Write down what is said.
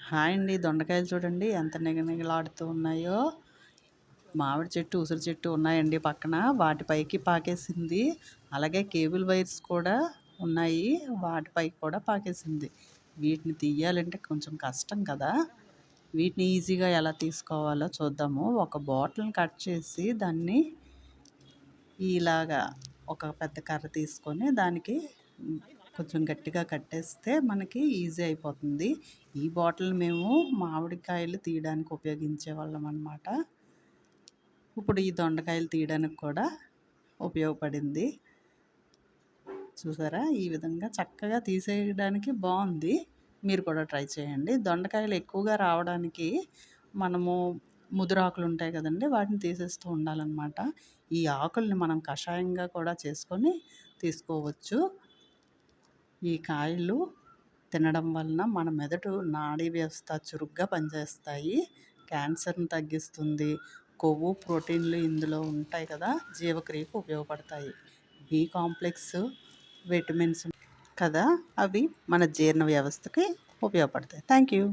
Hi అండి. దొండకాయలు చూడండి ఎంత నిగనిగలాడుతూ ఉన్నాయో. మామిడి చెట్టు, ఉసిరి చెట్టు ఉన్నాయండి పక్కన. వాటి పైకి పాకేసింది. అలాగే కేబుల్ వైర్స్ కూడా ఉన్నాయి. వాటి పైకి కూడా పాకేసింది. వీటిని తీయాలంటే కొంచెం కష్టం కదా! వీటిని ఈజీగా ఎలా తీసుకోవాలో చూద్దాము. ఒక బాటిల్‌ని కట్ చేసి దాన్ని ఇలాగా ఒక పెద్ద కర్ర తీసుకొని దానికి కొంచెం గట్టిగా కట్టేస్తే మనకి ఈజీ అయిపోతుంది. ఈ బాటిల్ మేము మామిడికాయలు తీయడానికి ఉపయోగించేవాళ్ళం అనమాట. ఇప్పుడు ఈ దొండకాయలు తీయడానికి కూడా ఉపయోగపడింది. చూసారా? ఈ విధంగా చక్కగా తీసేయడానికి బాగుంది. మీరు కూడా ట్రై చేయండి. దొండకాయలు ఎక్కువగా రావడానికి మనము ముదురాకులు ఉంటాయి కదండీ! వాటిని తీసేస్తూ ఉండాలనమాట. ఈ ఆకుల్ని మనం కషాయంగా కూడా చేసుకొని తీసుకోవచ్చు. ఈ కాయలు తినడం వలన మన మెదడు నాడీ వ్యవస్థ చురుగ్గా పనిచేస్తాయి. క్యాన్సర్‌ని తగ్గిస్తుంది. కొవ్వు, ప్రోటీన్‌లు ఇందులో ఉంటాయి కదా! జీవక్రియకు ఉపయోగపడతాయి. బి కాంప్లెక్స్, విటమిన్స్ కదా! అవి మన జీర్ణ వ్యవస్థకి ఉపయోగపడతాయి. Thank you.